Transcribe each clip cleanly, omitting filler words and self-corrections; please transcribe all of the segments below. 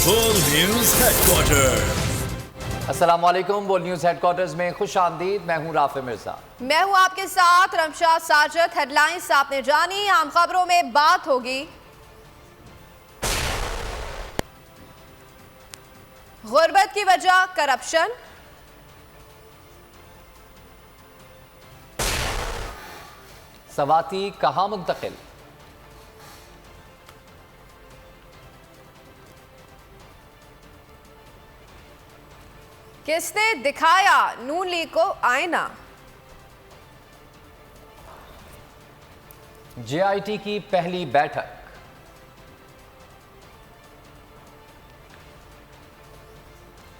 बोल news headquarter. अस्सलामुअलैकुम। बोल न्यूज हेडक्वार्टर्स में खुश आमदीद। मैं हूं राफे मिर्जा। मैं हूं आपके साथ रमशाद साजिद। हेडलाइंस आपने जानी, आम खबरों में बात होगी। गुर्बत की वजह करप्शन, सवाती कहां मुंतकिल, किसने दिखाया नून लीग को आईना, जेआईटी की पहली बैठक,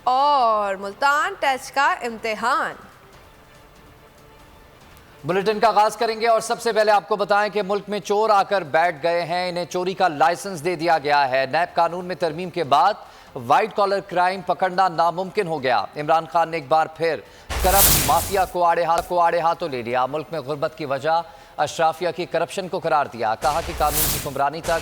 और मुल्तान टेस्ट का इम्तिहान। बुलेटिन का आगाज करेंगे और सबसे पहले आपको बताएं कि मुल्क में चोर आकर बैठ गए हैं। इन्हें चोरी का लाइसेंस दे दिया गया है। नैब कानून में तरमीम के बाद व्हाइट कॉलर क्राइम पकड़ना नामुमकिन हो गया। इमरान खान ने एक बार फिर करप्ट माफिया को आड़े हाथों ले लिया। मुल्क में गुर्बत की वजह अशराफिया की करप्शन को करार दिया। कहा कि कानून की हुक्मरानी तक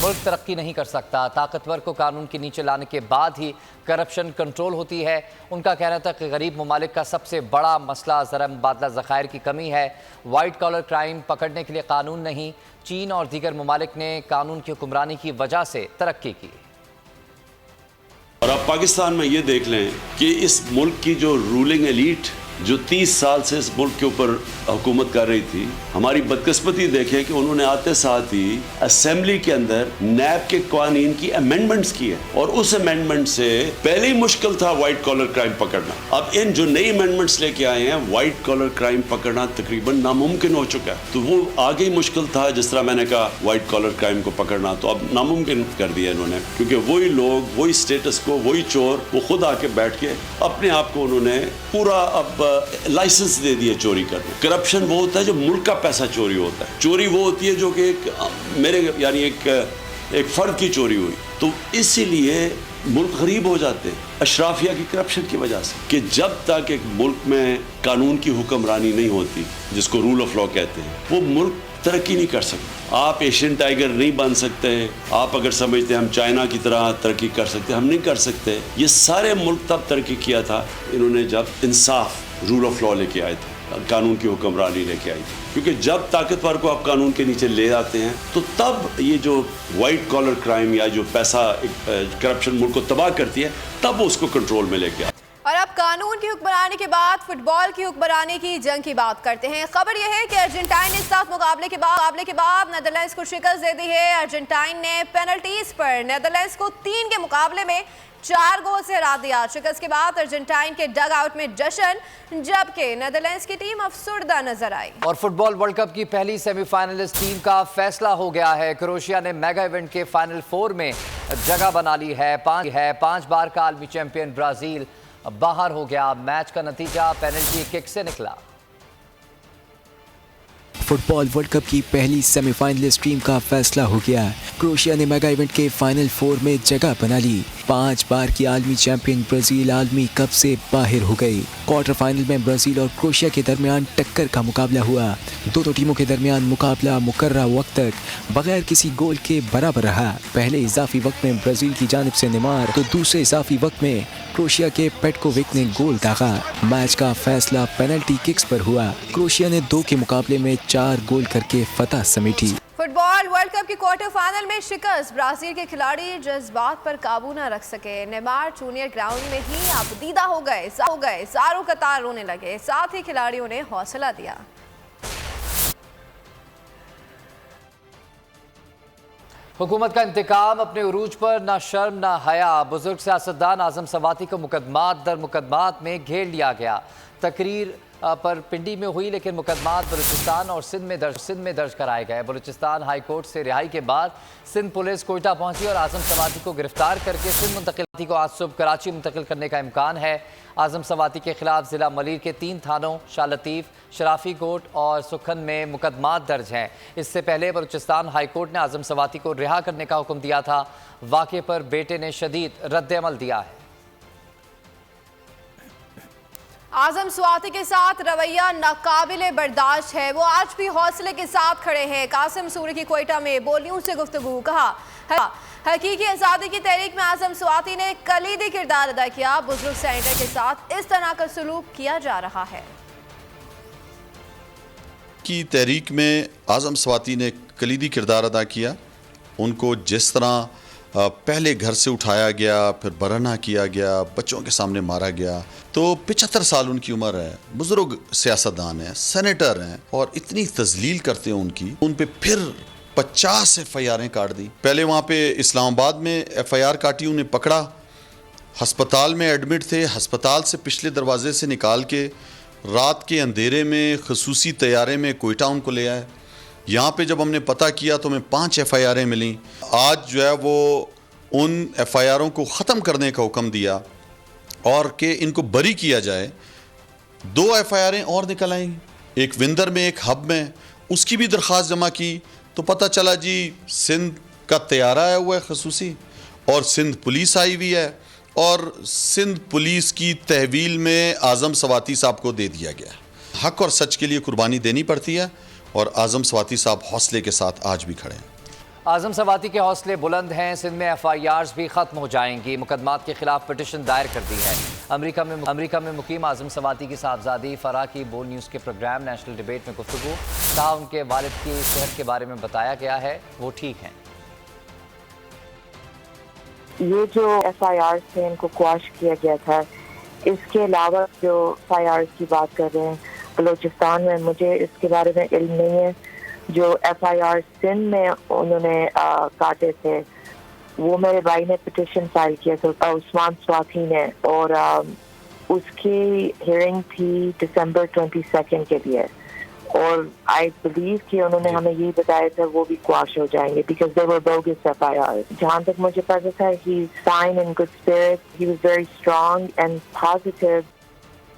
मुल्क तरक्की नहीं कर सकता। ताकतवर को कानून के नीचे लाने के बाद ही करप्शन कंट्रोल होती है। उनका कहना था कि गरीब ममालिक का सबसे बड़ा मसला ज़रा मुबादला ज़खायर की कमी है। वाइट कॉलर क्राइम पकड़ने के लिए कानून नहीं, चीन और दीगर ममालिक ने कानून की हुक्मरानी की वजह से तरक्की की। और अब पाकिस्तान में ये देख लें कि इस मुल्क की जो रूलिंग एलीट जो 30 साल से इस मुल्क के ऊपर हुकूमत कर रही थी, हमारी बदकिस्मती देखें कि उन्होंने आते साथ ही असेंबली के अंदर नैब के कानून की अमेंडमेंट्स की है। और उस अमेंडमेंट से पहले ही मुश्किल था वाइट कॉलर क्राइम पकड़ना। अब इन जो नई अमेंडमेंट्स लेके आए हैं, वाइट कॉलर क्राइम पकड़ना तकरीबन नामुमकिन हो चुका है। तो वो आगे ही मुश्किल था, जिस तरह मैंने कहा वाइट कॉलर क्राइम को पकड़ना, तो अब नामुमकिन कर दिया इन्होंने। क्योंकि वही लोग, वही स्टेटस को, वही चोर, वो खुद आके बैठ के अपने आप को उन्होंने पूरा अब लाइसेंस दे दिए चोरी करने। करप्शन वो होता है जो मुल्क का पैसा चोरी होता है। चोरी वो होती है जो कि एक फर्द की चोरी हुई, तो इसीलिए मुल्क गरीब हो जाते हैं अशराफिया की करप्शन की वजह से। कि जब तक एक मुल्क में कानून की हुक्मरानी नहीं होती, जिसको रूल ऑफ लॉ कहते हैं, वो मुल्क तरक्की नहीं कर सकता। आप एशियन टाइगर नहीं बन सकते। आप अगर समझते हैं हम चाइना की तरह तरक्की कर सकते, हम नहीं कर सकते। ये सारे मुल्क तब तरक्की किया था इन्होंने जब इंसाफ, रूल ऑफ लॉ लेके आए थे, कानून की हुक्मरानी लेके आई थी। क्योंकि जब ताकतवर को आप कानून के नीचे ले आते हैं, तो तब ये जो वाइट कॉलर क्राइम या जो पैसा करप्शन मुल्क को तबाह करती है, तब वो उसको कंट्रोल में लेके आते। और अब कानून की हुक्मरानी के बाद फुटबॉल की हुक्मरानी की जंग की बात करते हैं। खबर यह है कि अर्जेंटाइन ने साथ मुकाबले के बाद नेदरलैंड्स को शिकस्त दे दी है। अर्जेंटाइन ने पेनल्टीज पर नेदरलैंड्स को 3 के मुकाबले में 4 गोल से हरा दिया। शिकस्त के बाद अर्जेंटाइन के डग आउट में जश्न, जबकि नेदरलैंड्स की टीम अफसुर्दा नजर आई। और फुटबॉल वर्ल्ड कप की पहली सेमीफाइनलिस्ट टीम का फैसला हो गया है। क्रोएशिया ने मेगा इवेंट के फाइनल 4 में जगह बना ली है। 5 बार का आलमी चैंपियन ब्राजील बाहर हो गया। मैच का नतीजा पेनल्टी किक से निकला। फुटबॉल वर्ल्ड कप की पहली सेमीफाइनलिस्ट टीम का फैसला हो गया। क्रोएशिया ने मेगा इवेंट के फाइनल 4 में जगह बना ली। 5 बार की आलमी चैंपियन ब्राजील आलमी कप से बाहर हो गई। क्वार्टर फाइनल में ब्राजील और क्रोएशिया के दरमियान टक्कर का मुकाबला हुआ। दोनों टीमों के दरमियान मुकाबला मुकर्रर वक्त तक बगैर किसी गोल के बराबर रहा। पहले इजाफी वक्त में ब्राजील की जानिब से नेमार, तो दूसरे इजाफी वक्त में क्रोएशिया के पेटकोविक ने गोल दागा। मैच का फैसला पेनल्टी किक्स पर हुआ। क्रोएशिया ने 2 के मुकाबले में 4 गोल करके फतह समेटी। फुटबॉल वर्ल्ड कप के क्वार्टर फाइनल में शिकस्त, ब्राजील के खिलाड़ी जज्बात पर काबू न रख सके। नेमार जूनियर ग्राउंड में ही आपदीदा हो गए। सारों कतार रोने लगे। साथ ही खिलाड़ियों ने हौसला दिया। हुकूमत का इंतकाम अपने उरूज पर ना शर्म ना हया। बुजुर्ग सियासतदान आजम सवाती को मुकदमात दर मुकदमात में घेर लिया गया। तकरीर पर पिंडी में हुई, लेकिन मुकदमात बलूचिस्तान और सिंध में दर्ज कराए गए। बलूचिस्तान हाई कोर्ट से रिहाई के बाद सिंध पुलिस कोयटा पहुंची और आजम सवाती को गिरफ्तार करके सिंध मुंतकिल को आज सुबह कराची मुंतकिल करने का इम्कान है। आजम सवाती के खिलाफ जिला मलीर के 3 थानों शाह लतीफ़, शराफी कोट और सुखन में मुकदमात दर्ज हैं। इससे पहले बलूचिस्तान हाई कोर्ट ने आजम सवाती को रिहा करने का हुक्म दिया था। वाक़े पर बेटे ने शदीद रद्द अमल दिया है। आजम स्वाति के साथ रवैया नाकाबिले बर्दाश्त है। वो आज भी हौसले के साथ खड़े हैं। कासिम सूरी की क्वेटा में बोलियों से गुफ्तगू। कहा हकीकी आज़ादी की तहरीक में आजम स्वाति ने कलीदी किरदार अदा किया। बुजुर्ग सेनेटर के साथ इस तरह का सलूक किया जा रहा है। की तहरीक में आजम स्वाति ने कलीदी किरदार अदा किया। उनको जिस तरह पहले घर से उठाया गया, फिर बरहना किया गया, बच्चों के सामने मारा गया, तो 75 साल उनकी उम्र है, बुजुर्ग सियासतदान हैं, सेनेटर हैं, और इतनी तजलील करते हैं उनकी, उन पे फिर 50 FIR काट दी। पहले वहाँ पे इस्लामाबाद में FIR काटी, उन्हें पकड़ा, हस्पताल में एडमिट थे, हस्पताल से पिछले दरवाजे से निकाल के रात के अंधेरे में खसूसी तैयारे में कोयटा उनको ले आए। यहाँ पे जब हमने पता किया तो हमें 5 FIR मिली। आज जो है वो उन FIR को ख़त्म करने का हुक्म दिया और कि इनको बरी किया जाए। 2 FIR और निकल आई, एक विंदर में, एक हब में, उसकी भी दरख्वास्त जमा की तो पता चला जी सिंध का तैयारा आया हुआ है खसूसी, और सिंध पुलिस आई हुई है, और सिंध पुलिस की तहवील में आज़म स्वाति साहब को दे दिया गया। हक और सच के लिए कुर्बानी देनी पड़ती है, और आज़म स्वाति साहब हौसले के साथ आज भी खड़े हैं। आज़म स्वाति के हौसले बुलंद हैं। सिंध में FIRs भी ख़त्म हो जाएंगी। मुकदमात के खिलाफ पिटिशन दायर कर दी है। अमेरिका में मुकीम आज़म स्वाति की साहबजादी फराह की बोल न्यूज़ के प्रोग्राम नेशनल डिबेट में गुफ्तगू। कहा उनके वालिद की सेहत के बारे में बताया गया है, वो ठीक हैं। ये जो FIR थे इनको क्वाश किया गया था। इसके अलावा जो FIR की बात कर रहे हैं बलूचिस्तान में, मुझे इसके बारे में इल्म नहीं है। जो FIR सिंध में उन्होंने काटे थे, वो मेरे भाई ने पिटिशन फाइल किया था, उस्मान स्वाति ने, और उसकी हियरिंग थी दिसंबर 22 के लिए, और आई बिलीव कि उन्होंने हमें ये बताया था वो भी क्वाश हो जाएंगे because they were bogus FIR। जहाँ तक मुझे पता था, he is fine in good spirit, he was very strong and positive.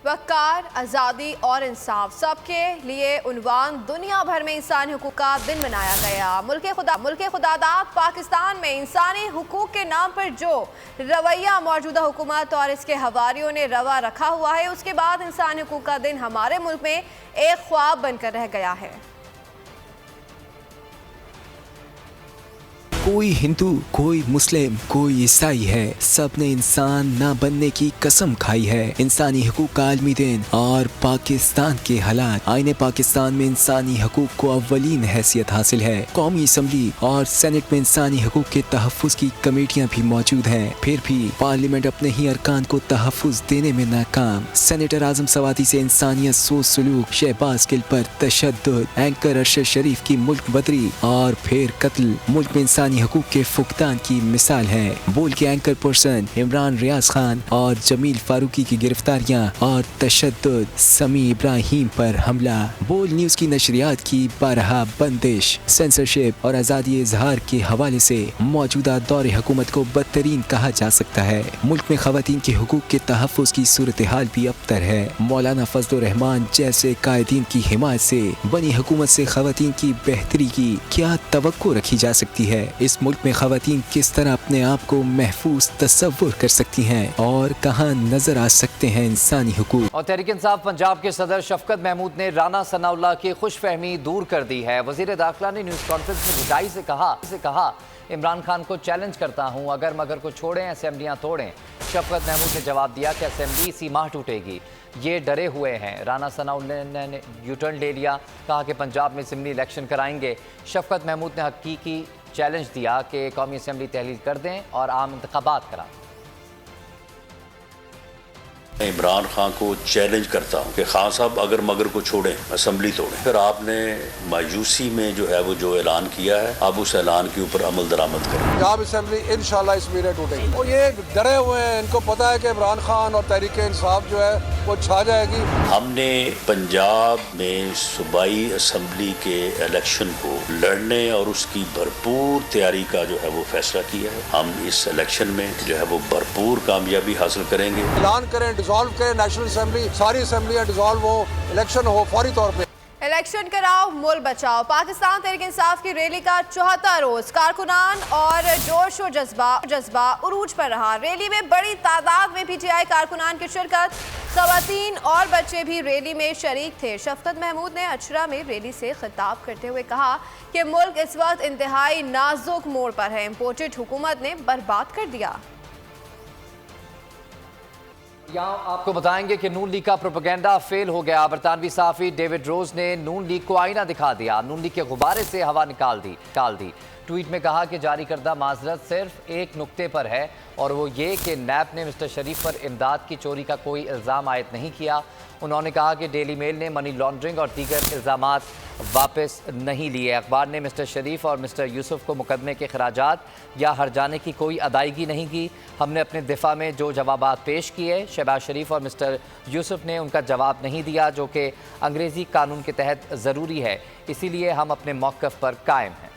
Waqar, आज़ादी और इंसाफ सबके लिए उन्वान दुनिया भर में इंसानी हुकूक का दिन मनाया गया। मुल्क खुदादाद पाकिस्तान में इंसानी हुकूक के नाम पर जो रवैया मौजूदा हुकूमत और इसके हवारियों ने रवा रखा हुआ है, उसके बाद इंसानी हुकूक का दिन हमारे मुल्क में एक ख्वाब बनकर रह गया है। कोई हिंदू, कोई मुस्लिम, कोई ईसाई है, सब ने इंसान ना बनने की कसम खाई है। इंसानी हुकूक का आलमी दिन और पाकिस्तान के हालात। आईने पाकिस्तान में इंसानी हुकूक को अव्वलीन हैसियत हासिल है। कौमी असम्बली और सेनेट में इंसानी हुकूक के तहफ़्फ़ुज़ की कमेटियाँ भी मौजूद हैं, फिर भी पार्लियामेंट अपने ही अरकान को तहफ़्फ़ुज़ देने में नाकाम। सेनेटर आज़म स्वाति से इंसानियत, सोच सलूक, शहबाज गिल पर तशद्दुद, एंकर अरशद शरीफ की मुल्क बदरी और फिर कत्ल मुल्क में इंसानी हुकूक के फुकदान की मिसाल है। बोल के एंकर पर्सन इमरान रियाज खान और जमील फारूकी की गिरफ्तारियां और तशद्दुद, समी इब्राहिम पर हमला, बोल न्यूज़ की नशरियात की बारहा बंदिश, सेंसरशिप और आज़ादी इजहार के हवाले से मौजूदा दौर हुकूमत को बदतरीन कहा जा सकता है। मुल्क में खवातीन के हुकूक के तहफ़्फ़ुज़ की सूरत हाल भी अबतर है। मौलाना फजलुर रहमान जैसे कायदीन की हिमायत से बनी हुकूमत से खवातीन की बेहतरी की क्या तवक्को रखी जा सकती है? इस मुल्क में खवातीन किस तरह अपने आप को महफूज तस्वुर कर सकती हैं और कहाँ नजर आ सकते हैं इंसानी हुकूक? और तहरीक इंसाफ पंजाब के सदर शफकत महमूद ने राना सनाउल्लाह की खुशफहमी दूर कर दी है। वजीर दाखिला ने न्यूज़ कॉन्फ्रेंस में पिटाई से कहा इमरान खान को चैलेंज करता हूँ, अगर मगर को छोड़ें, असेंबलियाँ तोड़ें। शफकत महमूद ने जवाब दिया कि असेंबली इसी माह टूटेगी, ये डरे हुए हैं। राना सनाउल्लाह ने यूटर्न ले लिया, कहा कि पंजाब में असेंबली इलेक्शन कराएंगे। शफकत महमूद ने हकीकी चैलेंज दिया कि कौमी असेंबली तहलील कर दें और आम इंतखाबात करा। मैं इमरान खान को चैलेंज करता हूँ कि खान साहब अगर मगर को छोड़ें, असेंबली तोड़ें। फिर आपने मायूसी में जो है वो जो ऐलान किया है, अब उस ऐलान के ऊपर अमल दरामद करें। पंजाब असेंबली इंशाल्लाह इस महीने टूटेगी। और ये डरे हुए हैं, इनको पता है कि इमरान खान और तहरीक इंसाफ जो है वो छा जाएगी। हमने पंजाब में सूबाई असेंबली के इलेक्शन को लड़ने और उसकी भरपूर तैयारी का जो है वो फैसला किया है। हम इस इलेक्शन में जो है वो भरपूर कामयाबी हासिल करेंगे। ऐलान करें, डिसॉल्व करें नेशनल असेंबली, सारी असेंबलियाँ डिसॉल्व हो, इलेक्शन हो फौरी तौर पे। इलेक्शन कराओ मुल्क बचाओ। पाकिस्तान तहरीक इंसाफ की रैली का 74 रोज कारकुनान और जोश और जज्बा उरूज पर रहा। रैली में बड़ी तादाद में पीटीआई कारकुनान की शिरकत, खवातीन और बच्चे भी रैली में शरीक थे। शफकत महमूद ने अचरा में रैली से खिताब करते हुए कहा कि मुल्क इस वक्त इंतहाई नाजुक मोड़ पर है, इम्पोर्टेड हुकूमत ने बर्बाद कर दिया। यहाँ आपको बताएंगे कि नून लीग का प्रोपेगेंडा फेल हो गया। बरतानवी सहाफ़ी डेविड रोज ने नून लीग को आईना दिखा दिया, नून लीग के गुब्बारे से हवा निकाल दी। ट्वीट में कहा कि जारी करदा माजरत सिर्फ एक नुक्ते पर है और वो ये कि नैब ने मिस्टर शरीफ पर इमदाद की चोरी का कोई इल्ज़ाम आयद नहीं किया। उन्होंने कहा कि डेली मेल ने मनी लॉन्ड्रिंग और दीगर इल्ज़ामात वापस नहीं लिए। अखबार ने मिस्टर शरीफ और मिस्टर यूसुफ को मुकदमे के खराजात या हर्जाने की कोई अदायगी नहीं की। हमने अपने दिफा में जो जवाबात पेश किए, शहबाज शरीफ और मिस्टर यूसुफ ने उनका जवाब नहीं दिया, जो कि अंग्रेज़ी कानून के तहत ज़रूरी है, इसीलिए हम अपने मौक़िफ़ पर कायम हैं।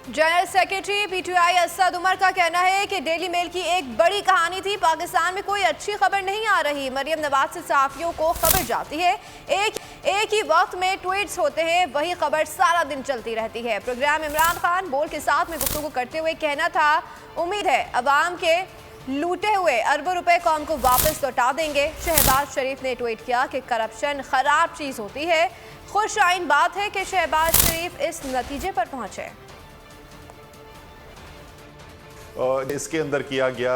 जनरल सेक्रेटरी पीटीआई असद उमर का कहना है कि डेली मेल की एक बड़ी कहानी थी, पाकिस्तान में कोई अच्छी खबर नहीं आ रही। मरियम नवाज से सहाफ़ियों को खबर जाती है, एक ही वक्त में ट्वीट्स होते हैं, वही खबर सारा दिन चलती रहती है। प्रोग्राम इमरान खान बोल के साथ में गुफ्तगू करते हुए कहना था, उम्मीद है अवाम के लूटे हुए अरबों रुपए कौम को वापस लौटा देंगे। शहबाज शरीफ ने ट्वीट किया कि करप्शन ख़राब चीज़ होती है। खुश आइन बात है कि शहबाज शरीफ इस नतीजे पर पहुँचे। इसके अंदर किया गया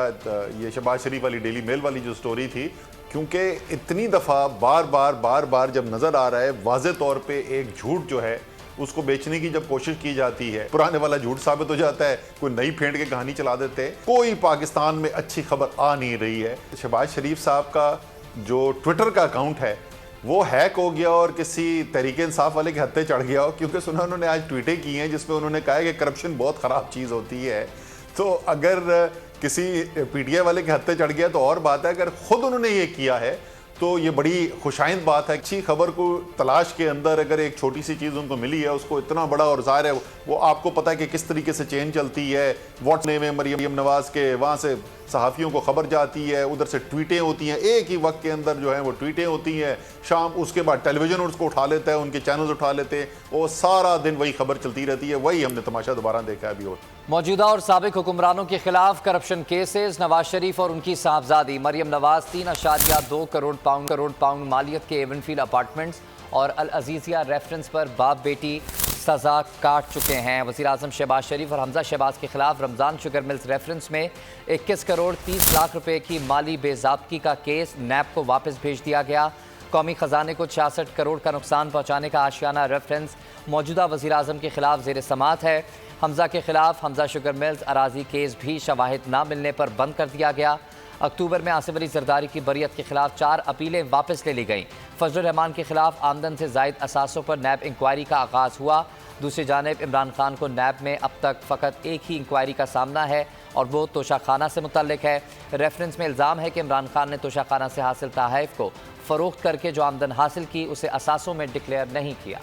ये शहबाज शरीफ वाली डेली मेल वाली जो स्टोरी थी, क्योंकि इतनी दफ़ा बार बार जब नज़र आ रहा है वाज़े तौर पे एक झूठ जो है उसको बेचने की जब कोशिश की जाती है, पुराने वाला झूठ साबित हो जाता है, कोई नई फेंट के कहानी चला देते हैं। कोई पाकिस्तान में अच्छी खबर आ नहीं रही है। शहबाज शरीफ साहब का जो ट्विटर का अकाउंट है वो हैक हो गया और किसी तहरीक इंसाफ वाले के हत्थे चढ़ गया, क्योंकि सुना उन्होंने आज ट्वीटें की हैं जिसमें उन्होंने कहा है कि करप्शन बहुत ख़राब चीज़ होती है। तो अगर किसी पीटीआई वाले के हत्थे चढ़ गया तो और बात है, अगर खुद उन्होंने ये किया है तो ये बड़ी खुशाइंद बात है। अच्छी खबर को तलाश के अंदर अगर एक छोटी सी चीज़ उनको मिली है, उसको इतना बड़ा, और ज़ाहिर है वो आपको पता है कि किस तरीके से चेन चलती है। व्हाट्सएप में मरियम नवाज के वहाँ से सहाफ़ियों को खबर जाती है, उधर से ट्वीटें होती हैं, एक ही वक्त के अंदर जो है वो ट्वीटें होती हैं, शाम उसके बाद टेलीविज़न उसको उठा लेता है, उनके चैनल्स उठा लेते हैं, और सारा दिन वही खबर चलती रहती है। वही हमने तमाशा दोबारा देखा है अभी। और मौजूदा और साबिक हुक्मरानों के खिलाफ करप्शन केसेस, नवाज शरीफ और उनकी साहबजादी मरियम नवाज 3.2 करोड़ पाउंड मालियत के एवनफील्ड अपार्टमेंट्स और अल अजीज़िया रेफरेंस पर बाप बेटी सज़ा काट चुके हैं। वज़ीर आज़म शहबाज शरीफ और हमजा शहबाज के खिलाफ रमज़ान शुगर मिल्स रेफरेंस में 21 करोड़ 30 लाख रुपए की माली बेज़ाब्ती का केस नैब को वापस भेज दिया गया। कौमी ख़जाने को 66 करोड़ का नुकसान पहुँचाने का आशियाना रेफरेंस मौजूदा वज़ीर आज़म के खिलाफ ज़ेर समात है। हमजा के खिलाफ हमजा शुगर मिल्स अराजी केस भी शवाहिद ना मिलने पर बंद कर दिया गया। अक्टूबर में आसिफ अली जरदारी की बरियत के खिलाफ 4 अपीलें वापस ले ली गईं। फजलुर रहमान के खिलाफ आमदन से जायद असासों पर नैब इंक्वायरी का आगाज़ हुआ। दूसरी जानिब इमरान खान को नैब में अब तक फ़कत एक ही इंक्वायरी का सामना है और वो तोशाखाना से मुतल्लिक है। रेफरेंस में इल्ज़ाम है कि इमरान खान ने तोशाखाना से हासिल तहफ़ को फ़रोख्त करके जो आमदन हासिल की उसे असासों में डिक्लेयर नहीं किया।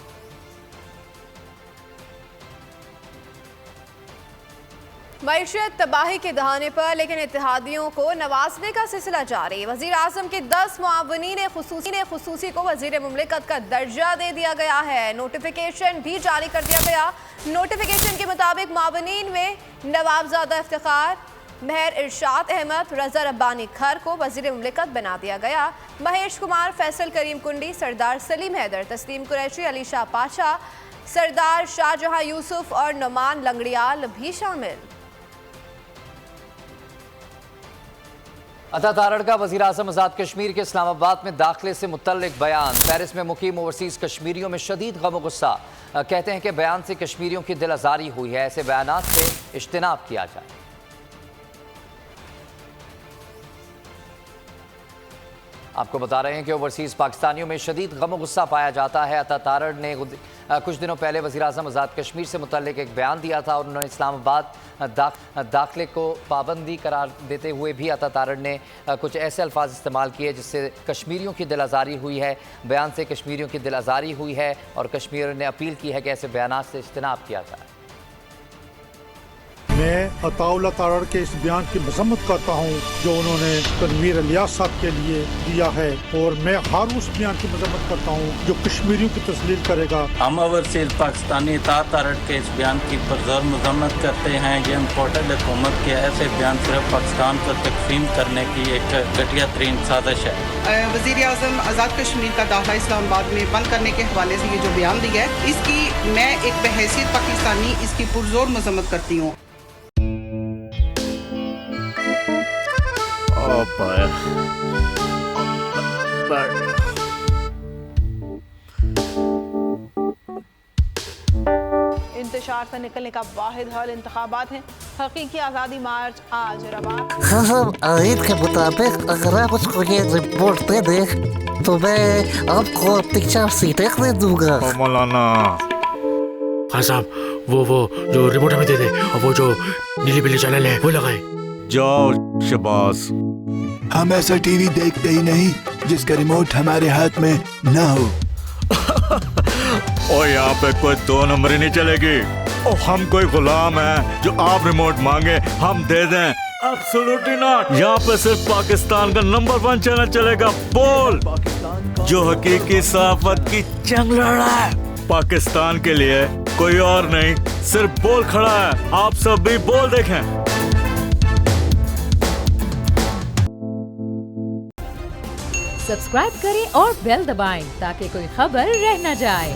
मईशत तबाही के दहाने पर लेकिन इत्तेहादियों को नवाजने का सिलसिला जारी। वज़ीर आज़म के 10 मुआवनीन खुसूसी को वज़ीर मुमलिकत का दर्जा दे दिया गया है। नोटिफिकेशन भी जारी कर दिया गया। नोटिफिकेशन के मुताबिक मुआवनीन में नवाबजादा इफ्तिखार, महर इरशाद अहमद, रज़ा रब्बानी खर को वज़ीर मुमलिकत बना दिया गया। महेश कुमार, फैसल करीम कुंडी, सरदार सलीम हैदर, तस्लीम कुरैशी, अली शाह पाशा, सरदार शाहजहां यूसुफ और नुमान लंगड़ियाल भी शामिल। अता तारड़ का वज़ीर आज़म आज़ाद कश्मीर के इस्लामाबाद में दाखिले से मुतल्लिक बयान। पेरिस में मुकीम ओवरसीज़ कश्मीरियों में शदीद गम और गुस्सा। कहते हैं कि बयान से कश्मीरियों की दिल आज़ारी हुई है, ऐसे बयानात से इज्तिनाब किया जाए। आपको बता रहे हैं कि ओवरसीज़ पाकिस्तानियों में शदीद गम और गुस्सा पाया जाता है। अता तारड़ ने कुछ दिनों पहले वज़ीर आज़म आज़ाद कश्मीर से मुतल्लिक एक बयान दिया था और उन्होंने इस्लामाबाद दाखिले को पाबंदी करार देते हुए भी अता तारड़ ने कुछ ऐसे अल्फाज इस्तेमाल किए जिससे कश्मीरियों की दिल आज़ारी हुई है। बयान से कश्मीरियों की दिल आज़ारी हुई है और कश्मीरियों ने अपील की है कि ऐसे बयानात से इज्तिनाब किया जाए। मैं अताउल्लाह तारड़ के इस बयान की मजम्मत करता हूँ जो उन्होंने तनवीर इलियास साहब के लिए दिया है, और मैं हर उस बयान की मजम्मत करता हूँ जो कश्मीरियों की तस्लील करेगा। हम ओवरसीज पाकिस्तानी तारड़ के इस बयान की पुरजोर मजम्मत करते हैं। ये इम्पोर्टेड हुकूमत के ऐसे बयान सिर्फ पाकिस्तान को तकसीम करने की एक घटिया तरीन साजिश है। वज़ीर आज़म आज़ाद कश्मीर का दाखिला इस्लामाबाद में बंद करने के हवाले से ये जो बयान दिया है, इसकी मैं एक बहैसियत पाकिस्तानी इसकी पुरजोर मजम्मत करती हूँ। इंतशार से निकलने का वाहिद हल इंतखाबात हैं। हकीकी आज़ादी मार्च आज रवा। खान आयद के मुताबिक अगर आप उसको ये रिपोर्ट दे दे तो मैं आपको 3-4 सीटें दे दूंगा। मौलाना खान साहब, वो जो रिमोट हमें दे दे, और वो जो नीली पीली चैनल है वो लगाए। जाओ शबास। हम ऐसा टीवी देखते ही नहीं जिसका रिमोट हमारे हाथ में ना हो। और यहाँ पे कोई 2 नंबर ही नहीं चलेगी। और हम कोई गुलाम है जो आप रिमोट मांगे हम दे दें? Absolutely not. यहाँ पे सिर्फ पाकिस्तान का नंबर 1 चैनल चलेगा, बोल, जो हकीकी सहाफत की जंग लड़ रहा है। पाकिस्तान के लिए कोई और नहीं, सिर्फ बोल खड़ा है। आप सब भी बोल देखें। सब्सक्राइब करें और बेल दबाएं ताकि कोई खबर रह न जाए।